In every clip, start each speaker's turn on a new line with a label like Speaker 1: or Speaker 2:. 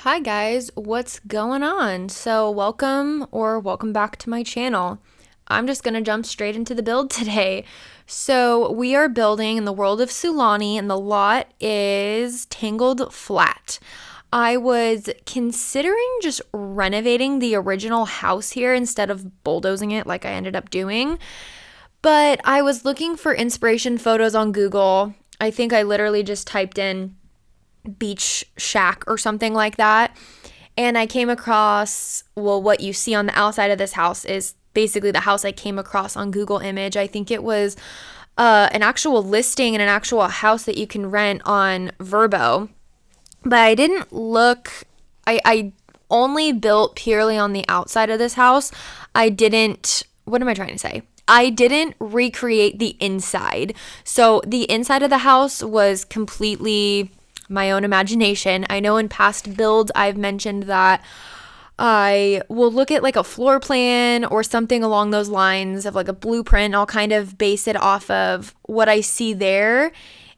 Speaker 1: Hi guys, what's going on? Welcome back to my channel. I'm just gonna jump straight into the build today. So we are building in the world of Sulani and the lot is Tangled Flat. I was considering just renovating the original house here instead of bulldozing it like I ended up doing. But I was looking for inspiration photos on Google. I think I literally just typed in beach shack or something like that. And I came across, what you see on the outside of this house is basically the house I came across on Google Image. I think it was an actual listing and an actual house that you can rent on Verbo. But I didn't look, I only built purely on the outside of this house. What am I trying to say? I didn't recreate the inside. So the inside of the house was completely my own imagination. I know in past builds I've mentioned that I will look at like a floor plan or something along those lines of like a blueprint. I'll kind of base it off of what I see there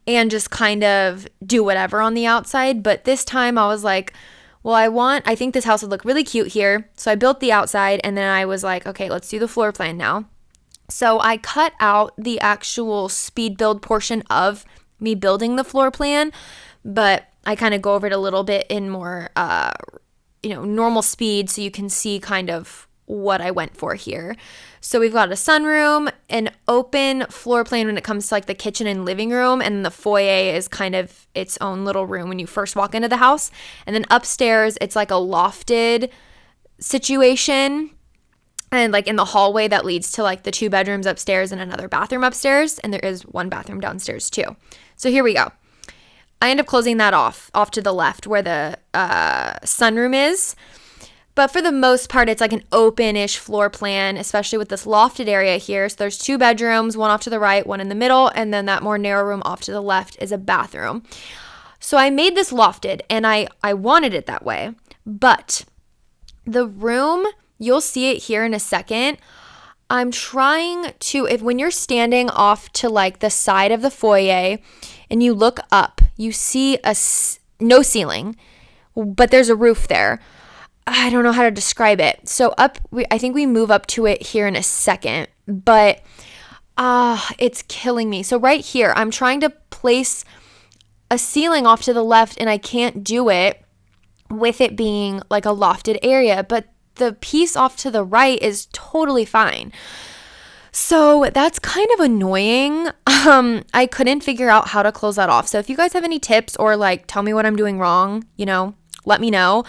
Speaker 1: and just kind of do whatever on the outside. But this time I was like, I think this house would look really cute here. So I built the outside and then I was like, okay, let's do the floor plan now. So I cut out the actual speed build portion of me building the floor plan, but I kind of go over it a little bit in more, normal speed so you can see kind of what I went for here. So we've got a sunroom, an open floor plan when it comes to like the kitchen and living room, and the foyer is kind of its own little room when you first walk into the house. And then upstairs, it's like a lofted situation. And like in the hallway that leads to like the 2 bedrooms upstairs and another bathroom upstairs. And there is 1 bathroom downstairs too. So here we go. I end up closing that off to the left where the sunroom is. But for the most part, it's like an open-ish floor plan, especially with this lofted area here. So there's 2 bedrooms, 1 off to the right, 1 in the middle, and then that more narrow room off to the left is a bathroom. So I made this lofted, and I wanted it that way. But the room, you'll see it here in a second. I'm trying to, when you're standing off to like the side of the foyer and you look up, you see no ceiling, but there's a roof there. I don't know how to describe it. So I think we move up to it here in a second, but it's killing me. So right here, I'm trying to place a ceiling off to the left and I can't do it with it being like a lofted area, but the piece off to the right is totally fine. So that's kind of annoying. I couldn't figure out how to close that off. So if you guys have any tips or like tell me what I'm doing wrong, let me know.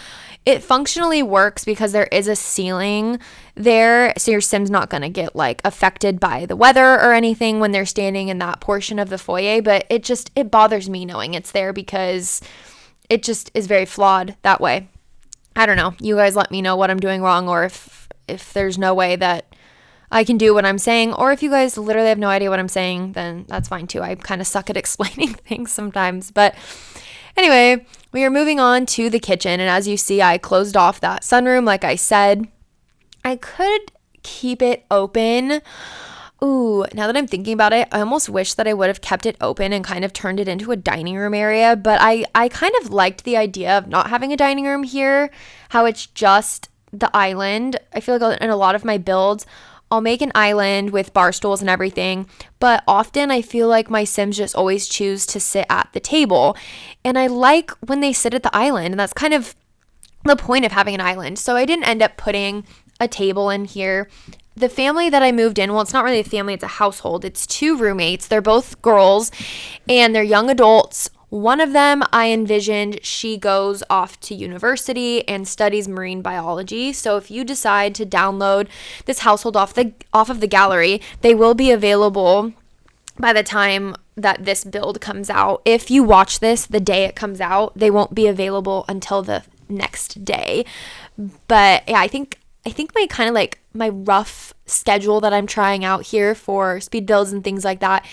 Speaker 1: It functionally works because there is a ceiling there. So your sim's not going to get like affected by the weather or anything when they're standing in that portion of the foyer. But it bothers me knowing it's there because it just is very flawed that way. I don't know. You guys let me know what I'm doing wrong or if there's no way that I can do what I'm saying, or if you guys literally have no idea what I'm saying, then that's fine too. I kind of suck at explaining things sometimes. But anyway, we are moving on to the kitchen. And as you see, I closed off that sunroom like I said. I could keep it open. Ooh, now that I'm thinking about it, I almost wish that I would have kept it open and kind of turned it into a dining room area. But I kind of liked the idea of not having a dining room here, how it's just the island. I feel like in a lot of my builds, I'll make an island with bar stools and everything, but often I feel like my Sims just always choose to sit at the table. And I like when they sit at the island, and that's kind of the point of having an island. So I didn't end up putting a table in here. The family that I moved in, well, it's not really a family, it's a household. It's 2 roommates. They're both girls and they're young adults. One of them I envisioned she goes off to university and studies marine biology. So if you decide to download this household off of the gallery, they will be available by the time that this build comes out. If you watch this the day it comes out, they won't be available until the next day. But yeah, I think my kind of like my rough schedule that I'm trying out here for speed builds and things like that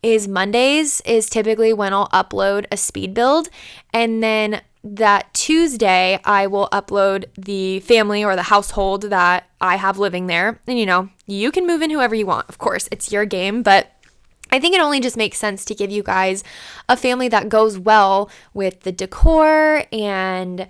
Speaker 1: is Mondays is typically when I'll upload a speed build, and then that Tuesday I will upload the family or the household that I have living there. And you can move in whoever you want, of course, it's your game, but I think it only just makes sense to give you guys a family that goes well with the decor and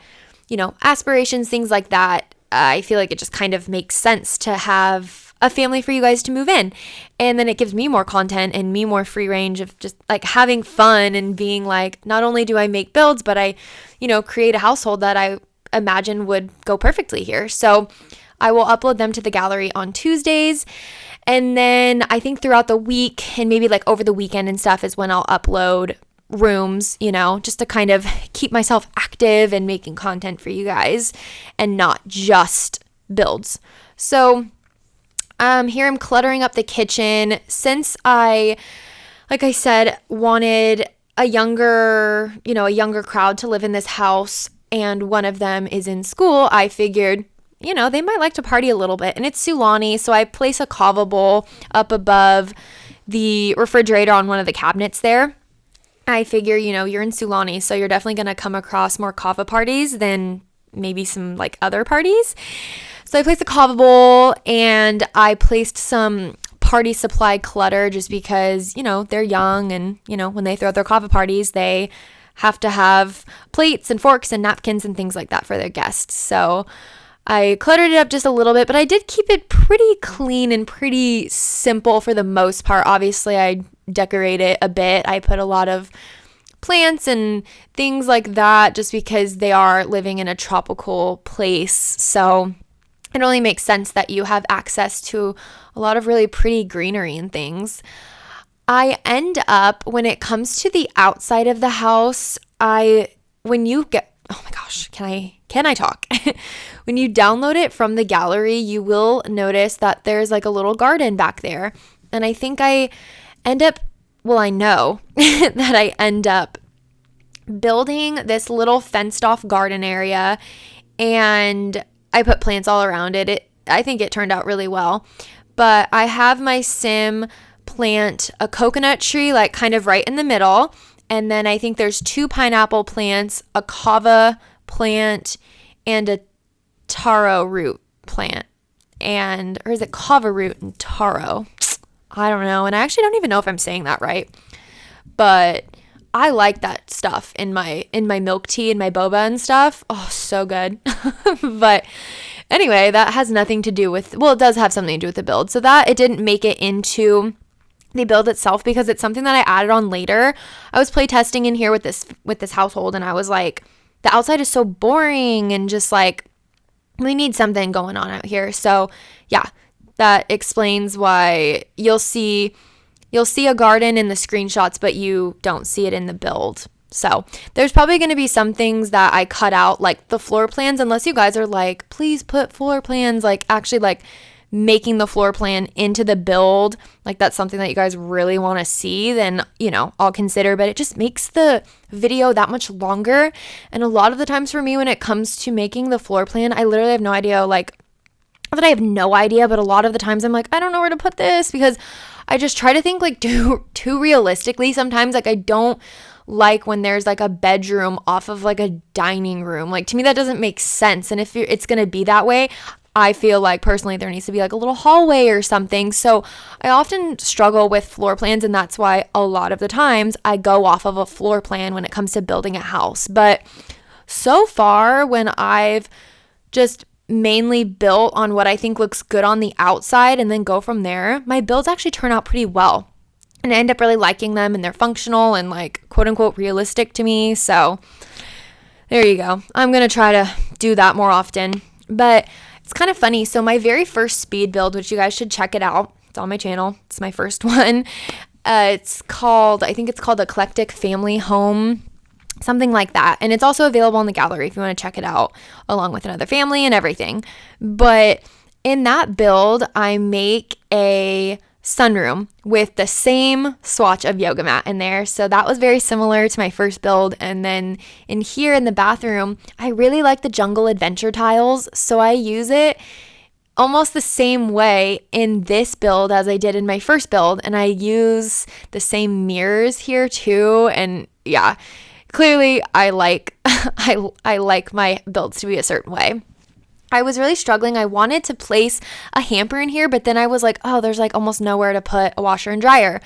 Speaker 1: aspirations, things like that, I feel like it just kind of makes sense to have a family for you guys to move in. And then it gives me more content and me more free range of just like having fun and being like, not only do I make builds, but I, create a household that I imagine would go perfectly here. So I will upload them to the gallery on Tuesdays. And then I think throughout the week and maybe like over the weekend and stuff is when I'll upload rooms, just to kind of keep myself active and making content for you guys and not just builds. So here I'm cluttering up the kitchen since like I said, wanted a younger crowd to live in this house, and one of them is in school. I figured, they might like to party a little bit, and it's Sulani, so I place a kava bowl up above the refrigerator on one of the cabinets there. I figure, you're in Sulani, so you're definitely going to come across more kava parties than maybe some like other parties. So I placed a kava bowl, and I placed some party supply clutter just because, they're young, and, when they throw their kava parties, they have to have plates and forks and napkins and things like that for their guests. So I cluttered it up just a little bit, but I did keep it pretty clean and pretty simple for the most part. Obviously, I decorate it a bit. I put a lot of plants and things like that just because they are living in a tropical place. So it only makes sense that you have access to a lot of really pretty greenery and things. I end up, when it comes to the outside of the house, when you talk? When you download it from the gallery, you will notice that there's like a little garden back there. And I think I know that I end up building this little fenced off garden area, and I put plants all around it. I think it turned out really well. But I have my sim plant a coconut tree like kind of right in the middle. And then I think there's 2 pineapple plants, a kava plant, and a taro root plant. Or is it kava root and taro? I don't know. And I actually don't even know if I'm saying that right. But I like that stuff in my milk tea and my boba and stuff. Oh, so good. But anyway, that has nothing to do with, it does have something to do with the build. So that it didn't make it into the build itself because it's something that I added on later. I was playtesting in here with this household, and I was like, the outside is so boring and just like, we need something going on out here. So yeah, that explains why you'll see a garden in the screenshots, but you don't see it in the build. So there's probably going to be some things that I cut out, like the floor plans, unless you guys are like, please put floor plans, like actually like making the floor plan into the build, like that's something that you guys really want to see, then, I'll consider, but it just makes the video that much longer. And a lot of the times for me, when it comes to making the floor plan, I literally have no idea, like, not that I have no idea, but a lot of the times I'm like, I don't know where to put this, because I just try to think like too realistically sometimes. Like I don't like when there's like a bedroom off of like a dining room. Like to me, that doesn't make sense. And if it's going to be that way, I feel like personally there needs to be like a little hallway or something. So I often struggle with floor plans, and that's why a lot of the times I go off of a floor plan when it comes to building a house. But so far, when I've just mainly built on what I think looks good on the outside and then go from there, my builds actually turn out pretty well. And I end up really liking them, and they're functional and like quote unquote realistic to me. So there you go. I'm going to try to do that more often. But it's kind of funny. So my very first speed build, which you guys should check it out. It's on my channel. It's my first one. I think it's called Eclectic Family Home, something like that. And it's also available in the gallery if you want to check it out, along with another family and everything. But in that build, I make a sunroom with the same swatch of yoga mat in there. So that was very similar to my first build. And then in here in the bathroom, I really like the jungle adventure tiles. So I use it almost the same way in this build as I did in my first build. And I use the same mirrors here too. And yeah, clearly I like I like my builds to be a certain way. I was really struggling. I wanted to place a hamper in here, but then I was like, oh, there's like almost nowhere to put a washer and dryer.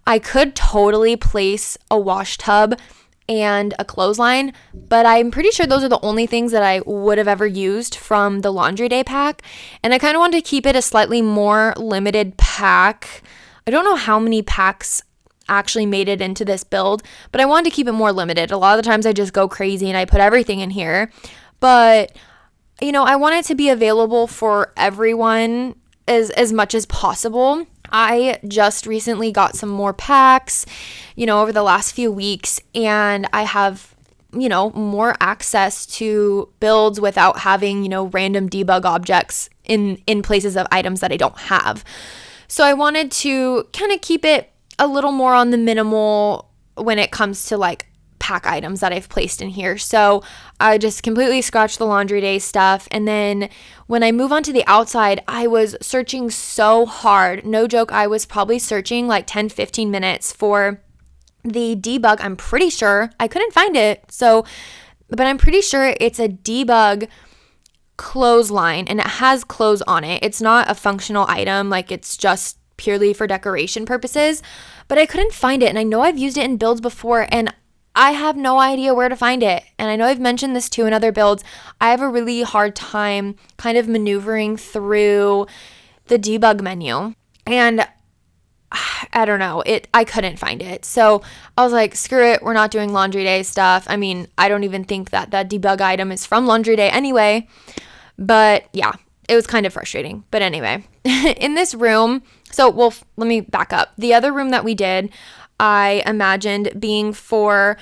Speaker 1: I could totally place a wash tub and a clothesline, but I'm pretty sure those are the only things that I would have ever used from the laundry day pack. And I kind of wanted to keep it a slightly more limited pack. I don't know how many packs actually made it into this build, but I wanted to keep it more limited. A lot of the times I just go crazy and I put everything in here, but I want it to be available for everyone as much as possible. I just recently got some more packs, over the last few weeks, and I have, more access to builds without having, random debug objects in places of items that I don't have. So I wanted to kind of keep it a little more on the minimal when it comes to like pack items that I've placed in here. So I just completely scratched the laundry day stuff. And then when I move on to the outside, I was searching so hard. No joke, I was probably searching like 10-15 minutes for the debug. I'm pretty sure I couldn't find it. But I'm pretty sure it's a debug clothesline and it has clothes on it. It's not a functional item, like it's just purely for decoration purposes, but I couldn't find it. And I know I've used it in builds before and I have no idea where to find it. And I know I've mentioned this too in other builds. I have a really hard time kind of maneuvering through the debug menu. And I don't know, I couldn't find it. So I was like, screw it, we're not doing laundry day stuff. I mean, I don't even think that debug item is from laundry day anyway. But yeah, it was kind of frustrating. But anyway, in this room, let me back up. The other room that we did, I imagined being for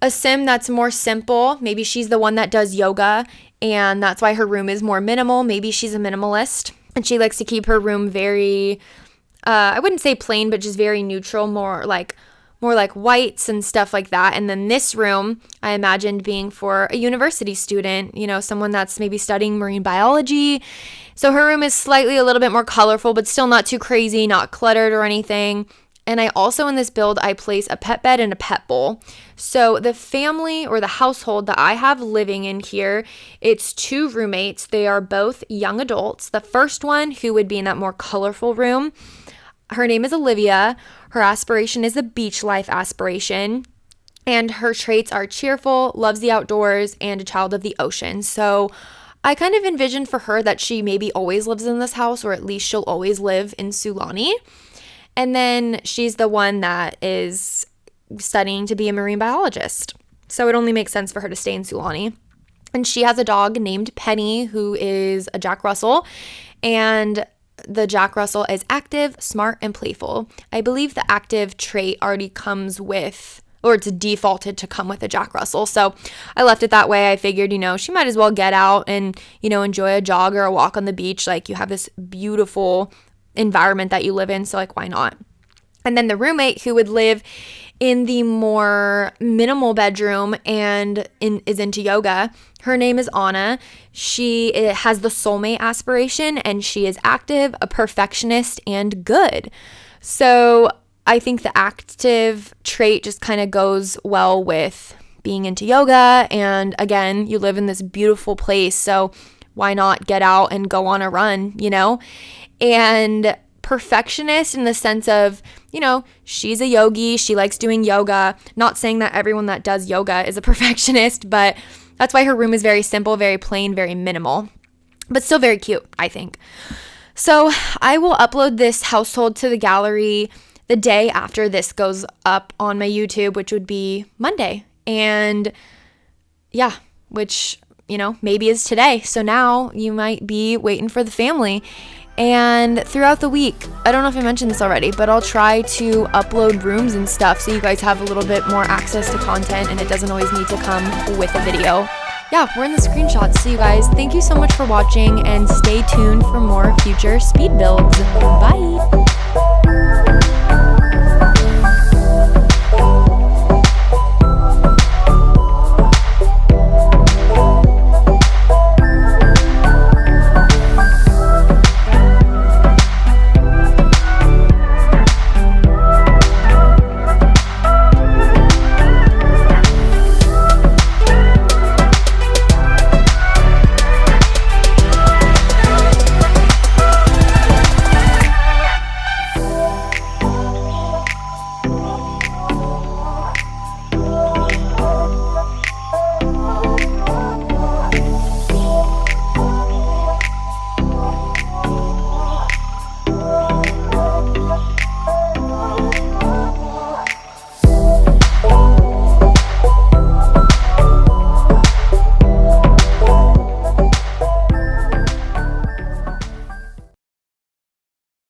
Speaker 1: a sim that's more simple. Maybe she's the one that does yoga and that's why her room is more minimal. Maybe she's a minimalist and she likes to keep her room very, I wouldn't say plain, but just very neutral, more like whites and stuff like that. And then this room, I imagined being for a university student, someone that's maybe studying marine biology. So her room is slightly a little bit more colorful, but still not too crazy, not cluttered or anything. And I also, in this build, I place a pet bed and a pet bowl. So the family or the household that I have living in here, it's 2 roommates. They are both young adults. The first one, who would be in that more colorful room, her name is Olivia. Her aspiration is a beach life aspiration. And her traits are cheerful, loves the outdoors, and a child of the ocean. So I kind of envisioned for her that she maybe always lives in this house, or at least she'll always live in Sulani. And then she's the one that is studying to be a marine biologist. So it only makes sense for her to stay in Sulani. And she has a dog named Penny, who is a Jack Russell. And the Jack Russell is active, smart, and playful. I believe the active trait already comes with, or it's defaulted to come with a Jack Russell. So I left it that way. I figured, she might as well get out and, enjoy a jog or a walk on the beach. Like, you have this beautiful environment that you live in, so like, why not? And then the roommate, who would live in the more minimal bedroom and is into yoga, her name is Anna. She has the soulmate aspiration and she is active, a perfectionist, and good. So I think the active trait just kind of goes well with being into yoga. And again, you live in this beautiful place, so why not get out and go on a run, And perfectionist in the sense of, she's a yogi, she likes doing yoga. Not saying that everyone that does yoga is a perfectionist, but that's why her room is very simple, very plain, very minimal, but still very cute, I think. So I will upload this household to the gallery the day after this goes up on my YouTube, which would be Monday. And yeah, which, maybe is today. So now you might be waiting for the family. And throughout the week, I don't know if I mentioned this already, but I'll try to upload rooms and stuff so you guys have a little bit more access to content and it doesn't always need to come with a video. Yeah, we're in the screenshots. So you guys, thank you so much for watching and stay tuned for more future speed builds. Bye!